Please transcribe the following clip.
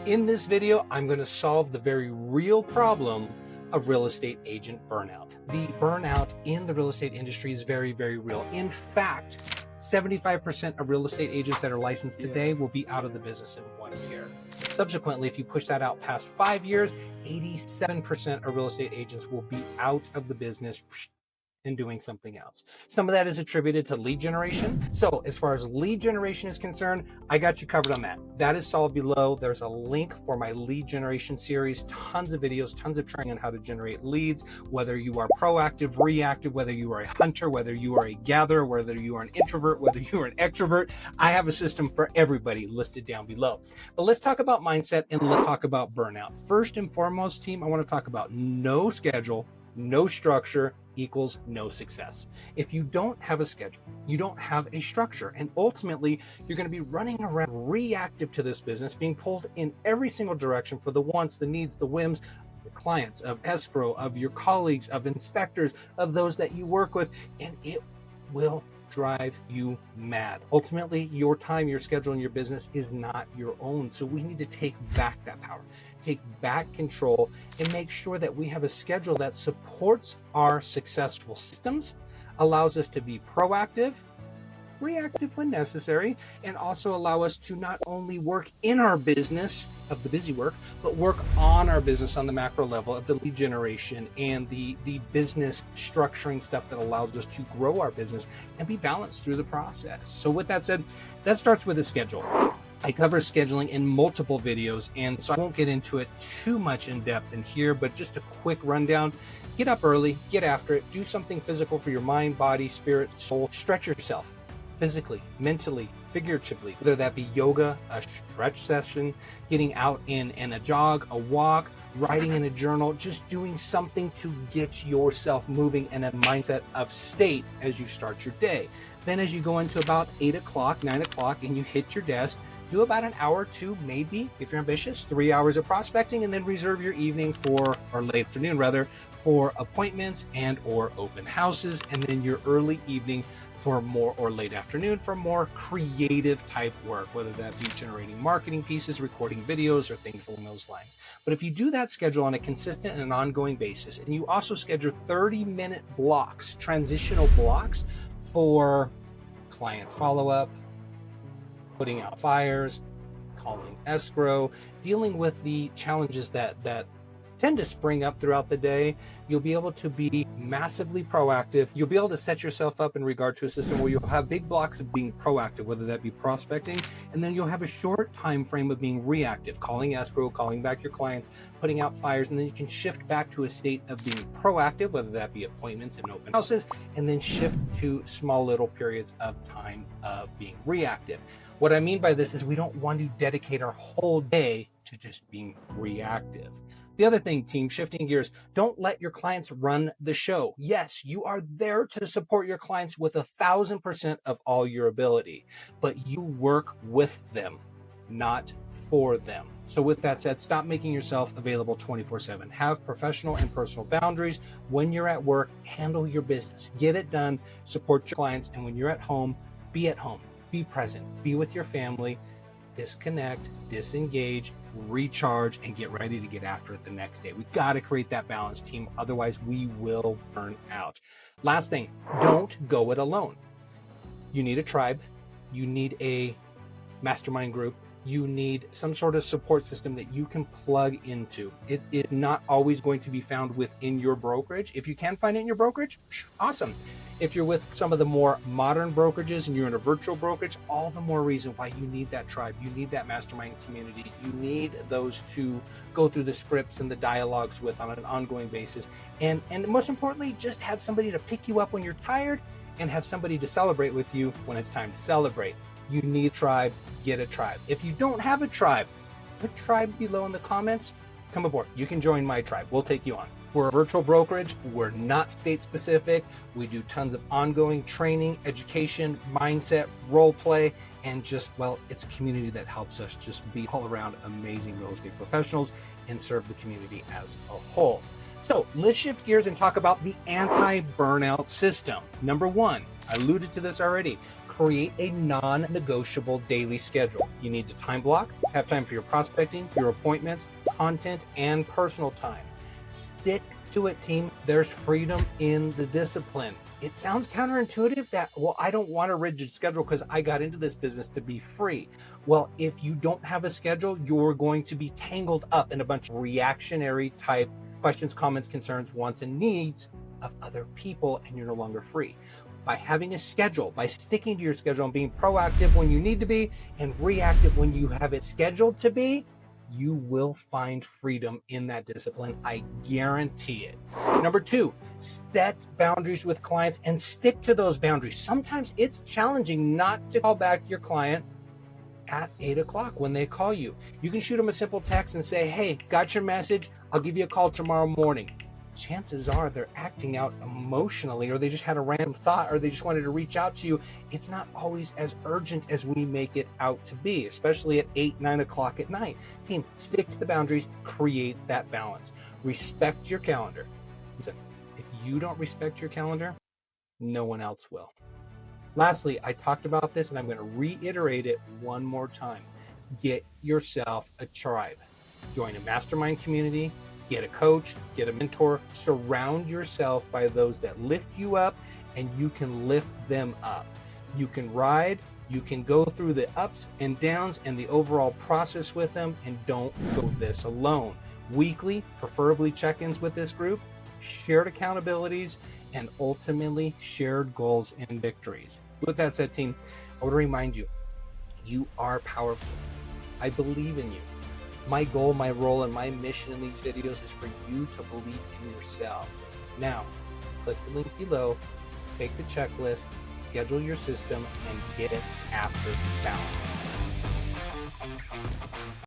In this video, I'm going to solve the very real problem of real estate agent burnout. The burnout in the real estate industry is very, very real. In fact, 75% of real estate agents that are licensed today will be out of the business in 1 year. Subsequently, if you push that out past 5 years, 87% of real estate agents will be out of the business and doing something else. Some of that is attributed to lead generation. So as far as lead generation is concerned, I got you covered on that. That is solved below. There's a link for my lead generation series, tons of videos, tons of training on how to generate leads, whether you are proactive, reactive, whether you are a hunter, whether you are a gatherer, whether you are an introvert, whether you are an extrovert. I have a system for everybody listed down below. But let's talk about mindset and let's talk about burnout. First and foremost, team, I want to talk about no schedule, no structure equals no success. If you don't have a schedule, you don't have a structure, and ultimately you're going to be running around reactive to this business, being pulled in every single direction for the wants, the needs, the whims of your clients, of escrow, of your colleagues, of inspectors, of those that you work with, and it will drive you mad. Ultimately, your time, your schedule, and your business is not your own. So we need to take back that power, take back control, and make sure that we have a schedule that supports our successful systems, allows us to be proactive, reactive when necessary, and also allow us to not only work in our business of the busy work, but work on our business on the macro level of the lead generation and the business structuring stuff that allows us to grow our business and be balanced through the process. So with that said, that starts with a schedule. I cover scheduling in multiple videos, and so I won't get into it too much in depth in here, but just a quick rundown. Get up early, get after it, do something physical for your mind, body, spirit, soul. Stretch yourself physically, mentally, figuratively, whether that be yoga, a stretch session, getting out in a jog, a walk, writing in a journal, just doing something to get yourself moving in a mindset of state as you start your day. Then as you go into about 8 o'clock, 9 o'clock, and you hit your desk, do about an hour or two, maybe, if you're ambitious, 3 hours of prospecting, and then reserve your evening or late afternoon rather, for appointments and or open houses, and then your early evening for more, or late afternoon for more creative type work, whether that be generating marketing pieces, recording videos, or things along those lines. But if you do that schedule on a consistent and an ongoing basis, and you also schedule 30-minute blocks, transitional blocks for client follow-up, putting out fires, calling escrow, dealing with the challenges that tend to spring up throughout the day, you'll be able to be massively proactive. You'll be able to set yourself up in regard to a system where you'll have big blocks of being proactive, whether that be prospecting, and then you'll have a short time frame of being reactive, calling escrow, calling back your clients, putting out fires, and then you can shift back to a state of being proactive, whether that be appointments and open houses, and then shift to small little periods of time of being reactive. What I mean by this is we don't want to dedicate our whole day to just being reactive. The other thing, team, shifting gears, don't let your clients run the show. Yes, you are there to support your clients with 1,000% of all your ability, but you work with them, not for them. So with that said, stop making yourself available 24/7. Have professional and personal boundaries. When you're at work, handle your business, get it done, support your clients, and when you're at home, be present, be with your family, disconnect, disengage, recharge, and get ready to get after it the next day. We've got to create that balance, team. Otherwise, we will burn out. Last thing, don't go it alone. You need a tribe. You need a mastermind group. You need some sort of support system that you can plug into. It is not always going to be found within your brokerage. If you can find it in your brokerage, awesome. If you're with some of the more modern brokerages and you're in a virtual brokerage, all the more reason why you need that tribe. You need that mastermind community. You need those to go through the scripts and the dialogues with on an ongoing basis. And most importantly, just have somebody to pick you up when you're tired and have somebody to celebrate with you when it's time to celebrate. You need a tribe, get a tribe. If you don't have a tribe, put tribe below in the comments. Come aboard. You can join my tribe. We'll take you on. We're a virtual brokerage. We're not state specific. We do tons of ongoing training, education, mindset, role play, and just, well, it's a community that helps us just be all around amazing real estate professionals and serve the community as a whole. So let's shift gears and talk about the anti-burnout system. Number one, I alluded to this already. Create a non-negotiable daily schedule. You need to time block, have time for your prospecting, your appointments, content, and personal time. Stick to it, team. There's freedom in the discipline. It sounds counterintuitive that, well, I don't want a rigid schedule because I got into this business to be free. Well, if you don't have a schedule, you're going to be tangled up in a bunch of reactionary type questions, comments, concerns, wants, and needs of other people, and you're no longer free. By having a schedule, by sticking to your schedule and being proactive when you need to be and reactive when you have it scheduled to be, you will find freedom in that discipline. I guarantee it. Number 2, set boundaries with clients and stick to those boundaries. Sometimes it's challenging not to call back your client at 8 o'clock when they call you. You can shoot them a simple text and say, hey, got your message. I'll give you a call tomorrow morning. Chances are they're acting out emotionally, or they just had a random thought, or they just wanted to reach out to you. It's not always as urgent as we make it out to be, especially at 8, 9 o'clock at night. Team, stick to the boundaries, create that balance. Respect your calendar. Listen, if you don't respect your calendar, no one else will. Lastly, I talked about this and I'm going to reiterate it one more time. Get yourself a tribe. Join a mastermind community. Get a coach, get a mentor, surround yourself by those that lift you up and you can lift them up. You can ride, you can go through the ups and downs and the overall process with them, and don't go this alone. Weekly, preferably check-ins with this group, shared accountabilities, and ultimately shared goals and victories. With that said, team, I want to remind you, you are powerful. I believe in you. My goal, my role, and my mission in these videos is for you to believe in yourself. Now, click the link below, take the checklist, schedule your system, and get after balance.